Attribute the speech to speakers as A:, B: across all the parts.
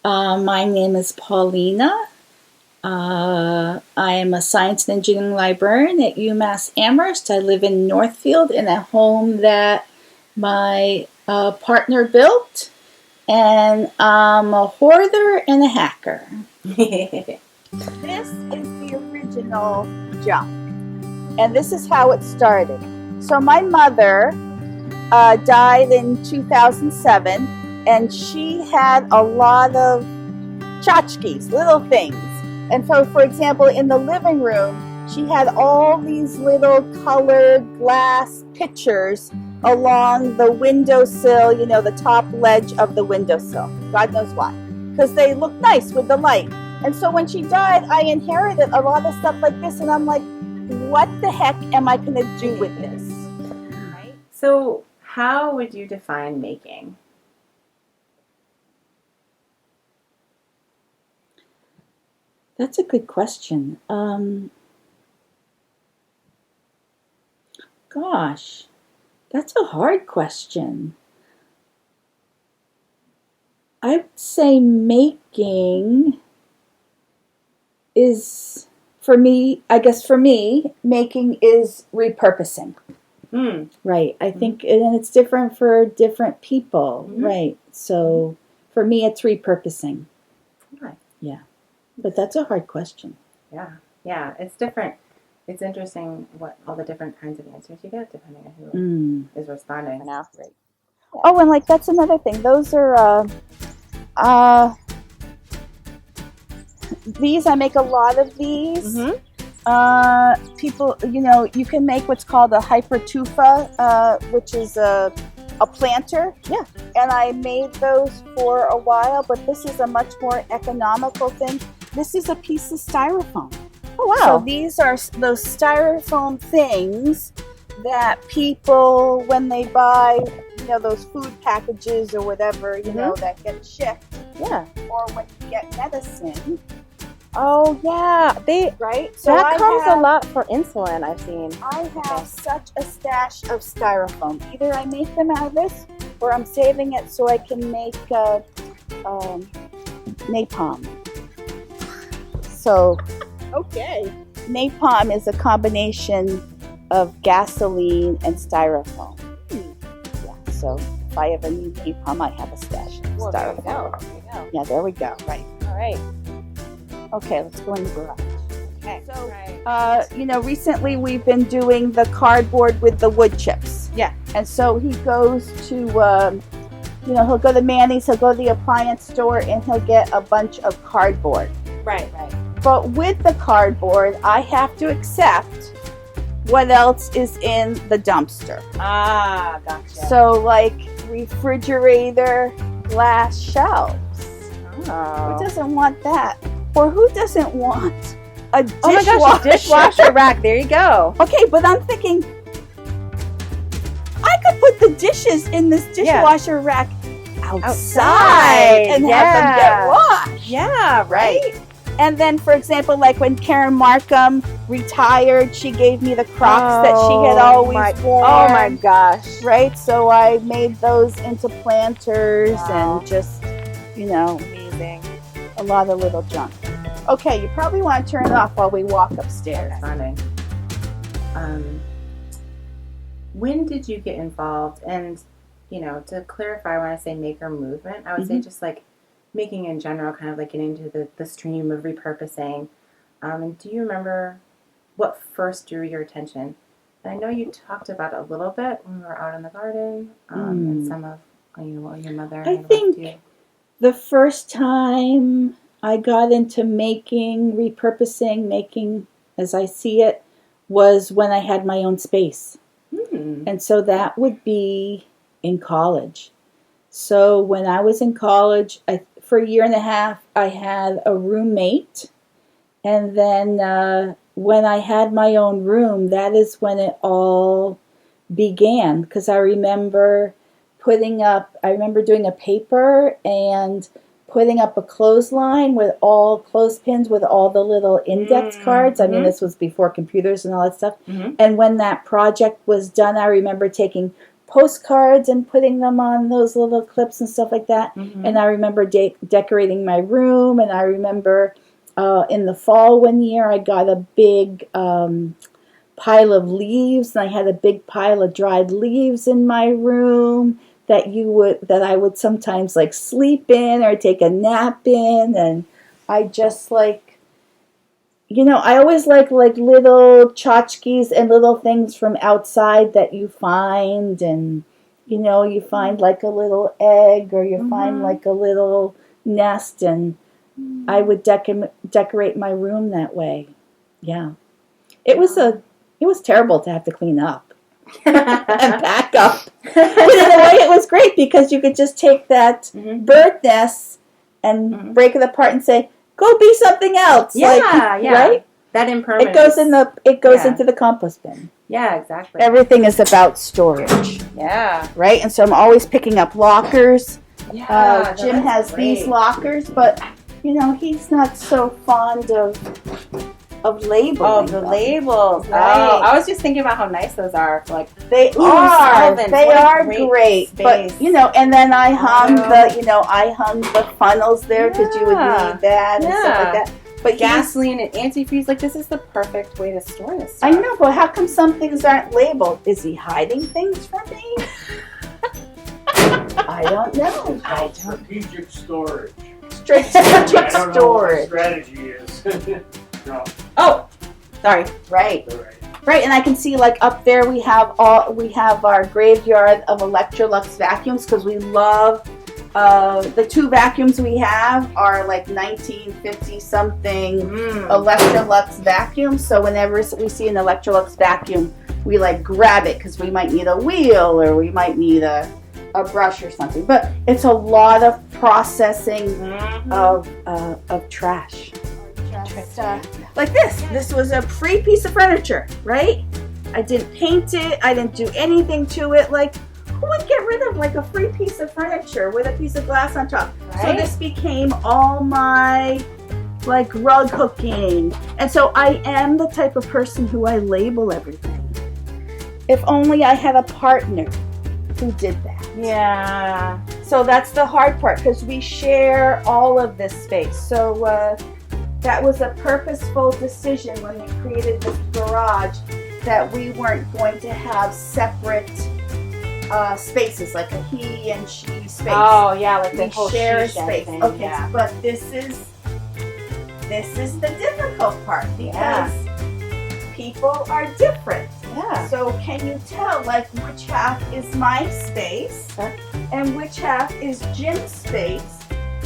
A: My name is Paulina. I am a science and engineering librarian at UMass Amherst. I live in Northfield in a home that my partner built, and I'm a hoarder and a hacker. This is the original junk, and this is how it started. So my mother died in 2007, and she had a lot of tchotchkes, little things. And so, for example, in the living room, she had all these little colored glass pictures along the windowsill, you know, the top ledge of the windowsill. God knows why. Because they look nice with the light. And so when she died, I inherited a lot of stuff like this, and I'm like, what the heck am I going to do with this?
B: Right? So how would you define making?
A: That's a good question. Gosh, that's a hard question. I would say making is, for me, making is repurposing. Right. I think, and it's different for different people. Right. So for me, it's repurposing.
B: Right.
A: Yeah. But that's a hard question.
B: Yeah, it's different. It's interesting what all the different kinds of answers you get depending on who is responding.
A: Right. Yeah. Oh, and like that's another thing. Those are these. I make a lot of these. People, you know, you can make what's called a hypertufa, which is a planter. Yeah. And I made those for a while, but this is a much more economical thing. This is a piece of styrofoam. Oh, wow. So these are those styrofoam things that people, when they buy, you know, those food packages or whatever, you know, that get shipped. Yeah. Or when you get medicine.
C: Oh, yeah.
A: Right? So
C: that comes a lot for insulin, I've seen.
A: I have such a stash of styrofoam. Either I make them out of this, or I'm saving it so I can make napalm. So, okay. Napalm is a combination of gasoline and styrofoam. Yeah, so if I ever need napalm, I have a stash of styrofoam.
C: There we go.
A: Yeah, there we go. Right.
C: All right.
A: Okay, let's go in the garage.
C: Okay.
A: So, you know, recently we've been doing the cardboard with the wood chips.
C: Yeah.
A: And so he goes to, you know, he'll go to Manny's, he'll go to the appliance store, and he'll get a bunch of cardboard.
C: Right.
A: But with the cardboard, I have to accept what else is in the dumpster.
C: Ah, gotcha.
A: So, like, refrigerator glass shelves.
C: Oh.
A: Who doesn't want that? Or who doesn't want a dishwasher?
C: Oh my gosh, a dishwasher rack. There you go.
A: Okay, but I'm thinking, I could put the dishes in this dishwasher rack outside and have them get washed.
C: Yeah, right.
A: And then, for example, like when Karen Markham retired, she gave me the Crocs that she had always worn.
C: Oh my gosh.
A: Right? So I made those into planters and just, you know,
C: amazing.
A: A lot of little junk. Okay, you probably want to turn it off while we walk upstairs.
B: Funny. When did you get involved? And, you know, to clarify, when I say maker movement, I would say just like making in general, kind of like getting into the stream of repurposing. And do you remember what first drew your attention? And I know you talked about it a little bit when we were out in the garden, and some of, you know, what your mother
A: I
B: had
A: think
B: left you.
A: the first time I got into repurposing, as I see it, was when I had my own space. And so that would be in college. So when I was in college, for a year and a half, I had a roommate. And then when I had my own room, that is when it all began. Because I remember doing a paper and putting up a clothesline with all clothespins with all the little index cards. I mean, this was before computers and all that stuff. And when that project was done, I remember taking postcards and putting them on those little clips and stuff like that.
B: Mhm.
A: And I remember decorating my room, and I remember in the fall one year I got a big pile of leaves, and I had a big pile of dried leaves in my room that I would sometimes like sleep in or take a nap in, and I just like, I always like little tchotchkes and little things from outside that you find, and you find like a little egg, or you find like a little nest, and I would decorate my room that way. Yeah, it was terrible to have to clean up and pack up, but in a way it was great because you could just take that bird nest and break it apart and say, go be something else.
B: Yeah.
A: Right?
B: That impermanence.
A: It goes into the compost bin.
B: Yeah, exactly.
A: Everything is about storage.
B: Yeah.
A: Right? And so I'm always picking up lockers.
B: Yeah.
A: Jim has these lockers, but he's not so fond of labeling.
B: Oh, the labels.
A: Right.
B: Oh, I was just thinking about how nice those are. Like
A: They are.
B: solvents.
A: They
B: What a
A: are
B: great
A: great.
B: space.
A: But and then I hung the funnels there because you would need that and stuff like that. But
B: gasoline and antifreeze, like this is the perfect way to store this stuff.
A: I know, but how come some things aren't labeled? Is he hiding things from me? I don't know.
D: Strategic storage.
A: Strategic
D: I don't know what the
A: storage.
D: strategy is. No,
B: Oh, sorry.
A: Right.
D: all right.
A: Right, and I can see like up there we have our graveyard of Electrolux vacuums because we love the two vacuums we have are like 1950 something Electrolux vacuums. So whenever we see an Electrolux vacuum, we like grab it because we might need a wheel or we might need a brush or something. But it's a lot of processing of trash. Like this. This was a free piece of furniture, right? I didn't paint it. I didn't do anything to it. Like, who would get rid of like a free piece of furniture with a piece of glass on top?
B: Right.
A: So this became all my like rug hooking. And so I am the type of person who I label everything. If only I had a partner who did that.
B: Yeah.
A: So that's the hard part because we share all of this space. So that was a purposeful decision when we created this garage that we weren't going to have separate spaces, like a he and she space.
B: Oh, yeah, like the
A: We
B: whole
A: share a
B: she-shed
A: space.
B: thing.
A: Okay,
B: Yeah.
A: but this is the difficult part because people are different.
B: Yeah.
A: So can you tell like which half is my space and which half is Jim's space?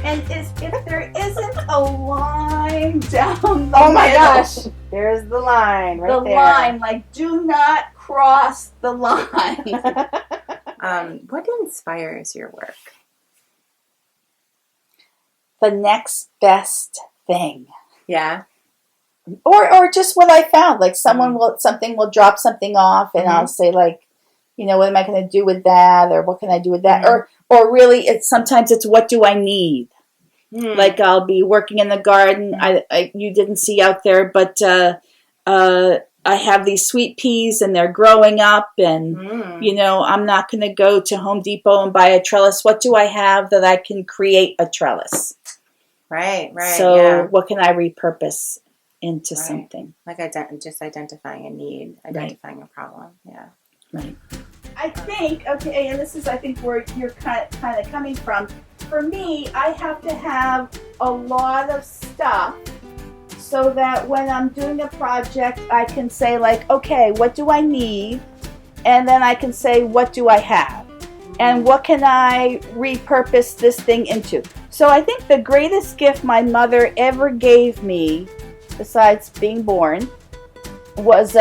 A: And if there isn't a line down the
B: Oh my
A: middle,
B: gosh. There's the line right
A: the
B: there.
A: line, like do not cross the line.
B: What inspires your work?
A: The next best thing.
B: Yeah.
A: Or just what I found. Like something will drop something off and I'll say like, what am I going to do with that? Or what can I do with that? Or really sometimes it's what do I need? Like I'll be working in the garden. You didn't see out there, but I have these sweet peas and they're growing up and, I'm not going to go to Home Depot and buy a trellis. What do I have that I can create a trellis?
B: Right.
A: So what can I repurpose into something?
B: Like just identifying a need, identifying a problem. Yeah.
A: Right. I think, okay, and this is, I think, where you're kind of coming from. For me, I have to have a lot of stuff so that when I'm doing a project, I can say, like, okay, what do I need? And then I can say, what do I have? And what can I repurpose this thing into? So I think the greatest gift my mother ever gave me, besides being born, was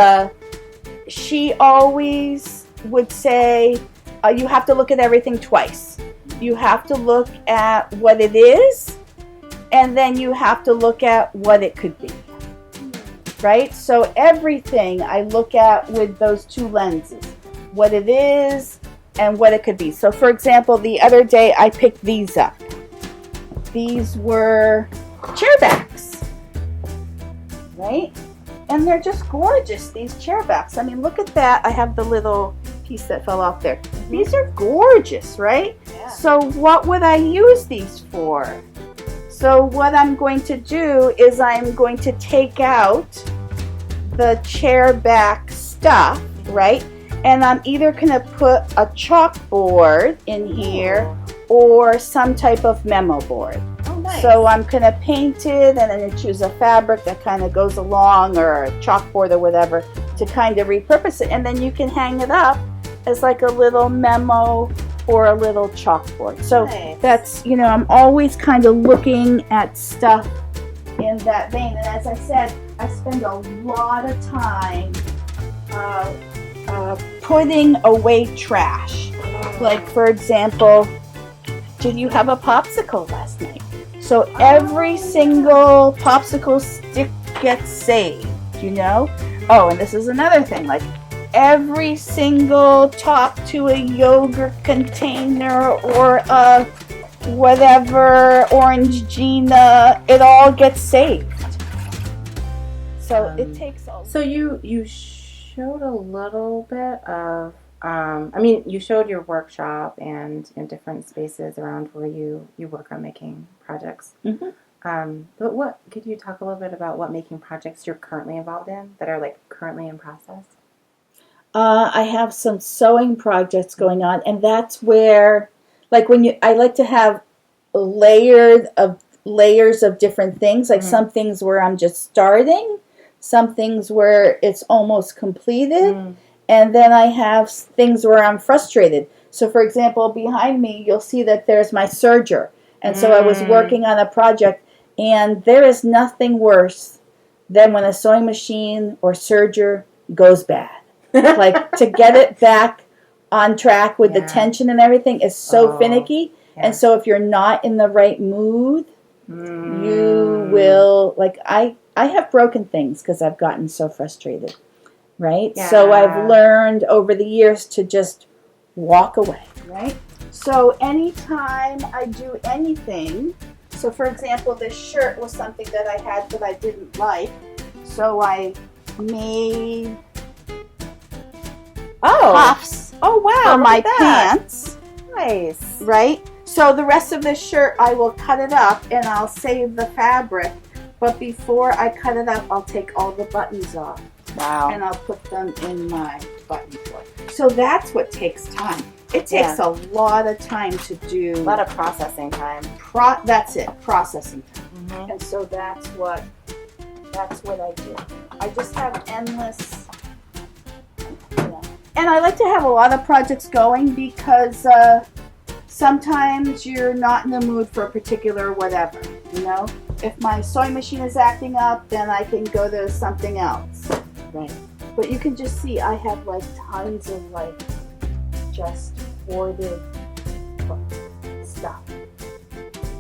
A: she always would say, you have to look at everything twice. You have to look at what it is, and then you have to look at what it could be. Right? So everything I look at with those two lenses, what it is and what it could be. So for example, the other day I picked these up. These were chair backs. Right? And they're just gorgeous, these chair backs. I mean, look at that. I have the little piece that fell off there. These are gorgeous, right?
C: Yeah.
A: So what would I use these for? So what I'm going to do is I'm going to take out the chair back stuff, right? And I'm either going to put a chalkboard in here or some type of memo board.
C: Oh, nice.
A: So I'm going to paint it and then choose a fabric that kind of goes along, or a chalkboard or whatever, to kind of repurpose it. And then you can hang it up as like a little memo or a little chalkboard. So
C: Nice.
A: that's, you know, I'm always kind of looking at stuff in that vein. And as I said, I spend a lot of time putting away trash. Like, for example, did you have a popsicle last night? So every single popsicle stick gets saved, you know? Oh, and this is another thing, like every single top to a yogurt container or a whatever orange Gina, it all gets saved. So it takes a
B: So you showed a little bit of, I mean, you showed your workshop and in different spaces around where you work on making projects. But what, could you talk a little bit about what making projects you're currently involved in that are like currently in process?
A: I have some sewing projects going on, and that's where, like, I like to have layers of different things. Like some things where I'm just starting, some things where it's almost completed, and then I have things where I'm frustrated. So, for example, behind me, you'll see that there's my serger, and so I was working on a project, and there is nothing worse than when a sewing machine or serger goes bad. Like, to get it back on track with the tension and everything is so finicky. And so if you're not in the right mood, you will, like, I have broken things because I've gotten so frustrated, right?
B: Yeah.
A: So I've learned over the years to just walk away, right? So anytime I do anything, so for example, this shirt was something that I had that I didn't like, so I made cuffs
C: Oh, wow.
A: for
C: look
A: my
C: at that.
A: pants,
C: Nice.
A: right? So the rest of this shirt, I will cut it up and I'll save the fabric. But before I cut it up, I'll take all the buttons off
C: Wow.
A: and I'll put them in my button drawer. So that's what takes time. It takes a lot of time to do.
C: A lot of processing time.
A: That's it, processing time. And so that's what I do. I just have endless, you know. And I like to have a lot of projects going because sometimes you're not in the mood for a particular whatever, you know? If my sewing machine is acting up, then I can go to something else. Right. But you can just see I have like tons of like just hoarded stuff.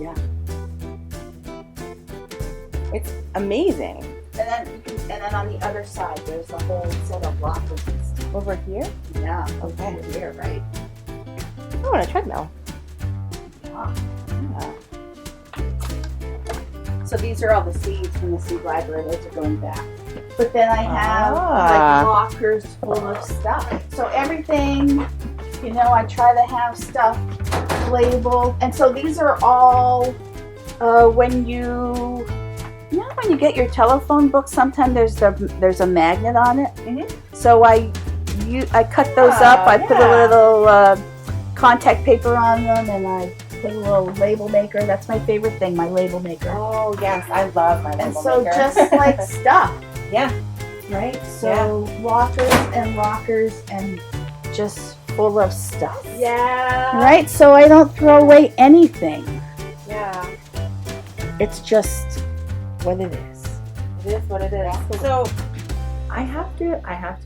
A: Yeah.
C: It's amazing.
A: And then on the other side, there's a whole set of lockers and stuff.
C: Over here?
A: Yeah.
C: Okay.
A: Over here, right?
C: Oh, and a treadmill.
A: Yeah.
C: Yeah.
A: So these are all the seeds from the seed library. Those are going back. But then I have
C: Ah.
A: like lockers full of stuff. So everything, you know, I try to have stuff labeled. And so these are all when you get your telephone book, sometimes there's a magnet on it. So I cut those up. I put a little contact paper on them, and I put a little label maker. That's my favorite thing, my label maker.
C: Oh, yes. I love my
A: And
C: label
A: so
C: maker.
A: just like stuff,
C: Yeah.
A: right? So lockers and just full of stuff.
C: Yeah.
A: Right? So I don't throw away anything.
C: Yeah.
A: It's just what it is.
C: It is what it is.
B: So I have to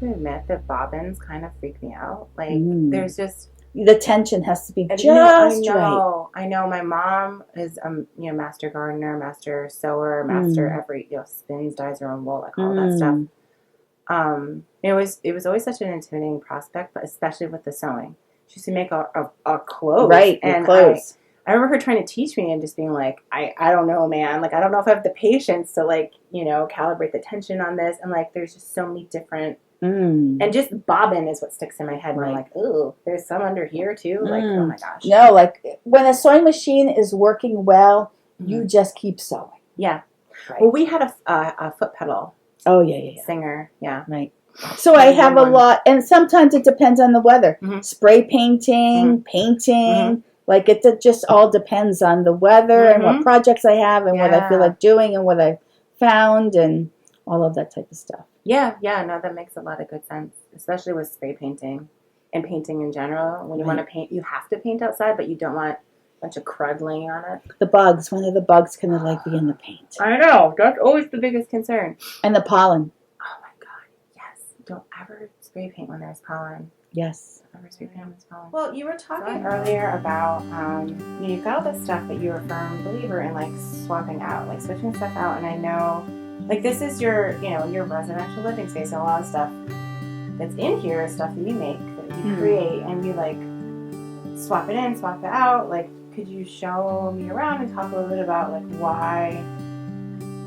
B: admit that bobbins kind of freak me out. Like there's just
A: The tension has to be just right.
B: I know. My mom is master gardener, master sewer, master every spins, dyes her own wool, like all that stuff. It was always such an intimidating prospect, but especially with the sewing. She used to make a clothes,
A: Right,
B: and
A: clothes.
B: I remember her trying to teach me and just being like, I don't know, man. Like, I don't know if I have the patience to, like, calibrate the tension on this. And, like, there's just so many different And just bobbin is what sticks in my head. And I'm like, ooh, there's some under here too. Like, oh my gosh.
A: No, like when a sewing machine is working well, you just keep sewing.
B: Yeah.
A: Right.
B: Well, we had a foot pedal.
A: Oh, yeah.
B: Singer. Yeah.
A: Right. So I have a lot, and sometimes it depends on the weather. Spray painting, painting, like it just all depends on the weather and what projects I have and what I feel like doing and what I found and all of that type of stuff.
B: Yeah, no, that makes a lot of good sense, especially with spray painting and painting in general. When you want to paint, you have to paint outside, but you don't want a bunch of crud laying on it.
A: The bugs, when are the bugs going to like be in the paint?
B: I know, that's always the biggest concern.
A: And the pollen.
B: Oh my God, yes. Don't ever spray paint when there's pollen.
A: Yes.
B: Don't ever spray paint when there's pollen.
C: Well, you were talking earlier about you've got all this stuff that you're a firm believer in, like swapping out, like switching stuff out. And I know, like this is your, your residential living space, and a lot of stuff that's in here is stuff that you make, that you create, and you like swap it in, swap it out. Like, could you show me around and talk a little bit about like why?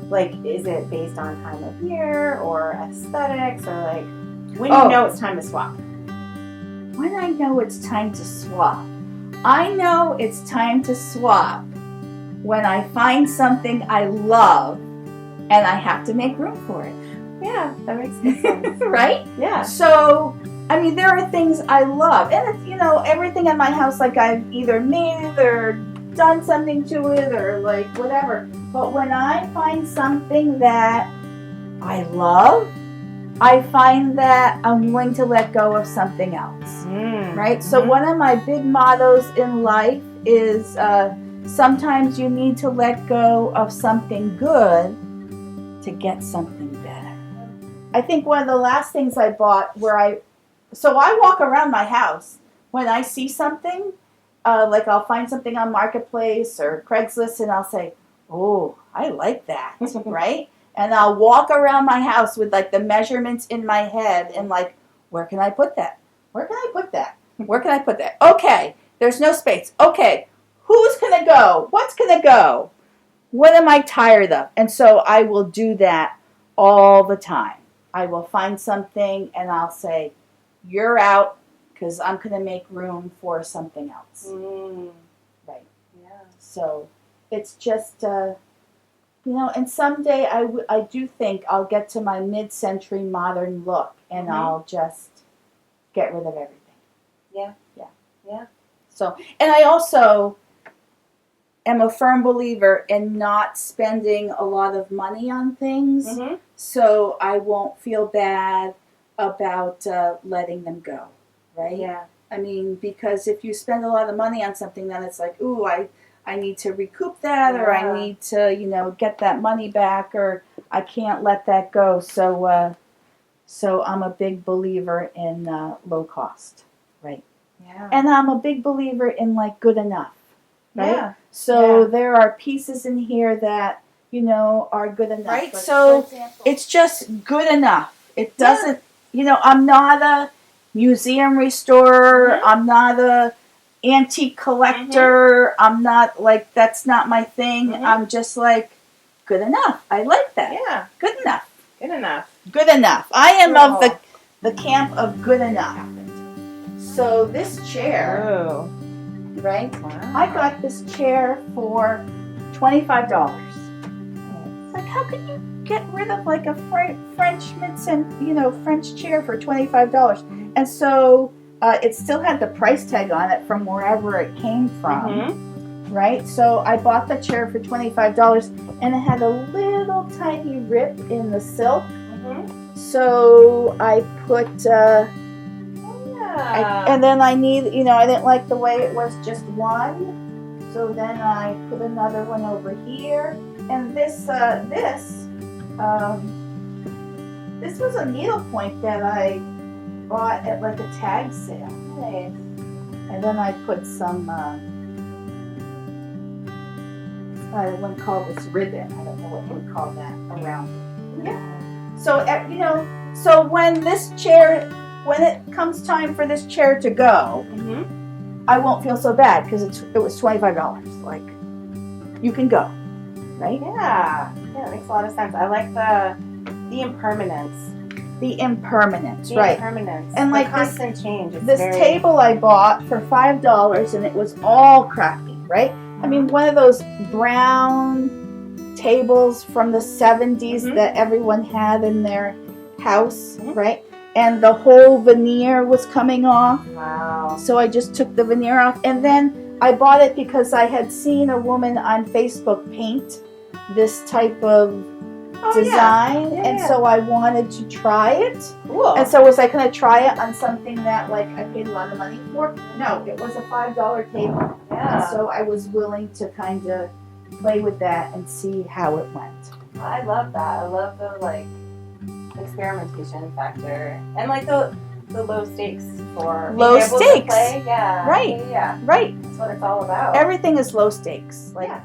C: Like, is it based on time of year or aesthetics, or like when you know it's time to swap?
A: When I know it's time to swap, I know it's time to swap when I find something I love and I have to make room for it.
C: Yeah, that makes good sense.
A: Right?
C: Yeah.
A: So, I mean, there are things I love. And, it's, everything in my house, like I've either made it or done something to it or like whatever. But when I find something that I love, I find that I'm willing to let go of something else, right? So one of my big mottos in life is sometimes you need to let go of something good to get something better. I think one of the last things I bought so I walk around my house when I see something, like I'll find something on Marketplace or Craigslist and I'll say, oh, I like that, right? And I'll walk around my house with like the measurements in my head and like, where can I put that? Where can I put that? Where can I put that? Okay, there's no space. Okay, who's going to go? What's going to go? What am I tired of? And so I will do that all the time. I will find something and I'll say, you're out because I'm going to make room for something else. Right.
C: Yeah.
A: So it's just... and someday I do think I'll get to my mid-century modern look and I'll just get rid of everything.
C: Yeah.
A: So, and I also am a firm believer in not spending a lot of money on things, so I won't feel bad about letting them go, right?
C: Yeah.
A: I mean, because if you spend a lot of money on something, then it's like, ooh, I need to recoup that, or I need to, get that money back, or I can't let that go. So I'm a big believer in low cost, right?
C: Yeah.
A: And I'm a big believer in like good enough, right?
C: Yeah.
A: So there are pieces in here that are good enough,
C: Right.
A: Like, so it's just good enough. It doesn't, I'm not a museum restorer. I'm not a antique collector. I'm not like, that's not my thing. I'm just like, good enough. I like that.
C: Yeah.
A: Good enough.
C: Good enough.
A: Good enough. I am of the camp of good enough. So this chair,
C: Oh.
A: right?
C: Wow.
A: I got this chair for $25. It's like, how could you get rid of like a French chair for $25? And so it still had the price tag on it from wherever it came from, right? So I bought the chair for $25, and it had a little tiny rip in the silk. So I put, and then I didn't like the way it was just one. So then I put another one over here, and this was a needlepoint that I bought at like a tag sale.
C: Nice.
A: And then I put some, I wouldn't call this ribbon. I don't know what you would call that around it. Yeah. So so when it comes time for this chair to go, I won't feel so bad because it was $25. Like, you can go, right?
C: Yeah. Yeah, it makes a lot of sense. I like the impermanence
A: The impermanence,
C: The
A: right?
C: impermanence.
A: And
C: the
A: like
C: constant change. It's
A: This
C: very,
A: table I bought for $5, and it was all crappy, right? I mean, one of those brown tables from the 70s
C: Mhm.
A: that everyone had in their house,
C: Mhm.
A: right? And the whole veneer was coming off.
C: Wow.
A: So I just took the veneer off, and then I bought it because I had seen a woman on Facebook paint this type of design,
C: Yeah,
A: and
C: yeah.
A: so I wanted to try it.
C: Cool.
A: And so was I going to try it on something that like I paid a lot of money for? No, it was a $5 table, and
C: Yeah.
A: so I was willing to kind of play with that and see how it went.
C: I love that. I love the like experimentation factor and like the low stakes for
A: Low
C: being able
A: stakes.
C: to play. Yeah.
A: Right.
C: Yeah.
A: Right.
C: That's what it's all about.
A: Everything is low stakes. Like
C: Yeah.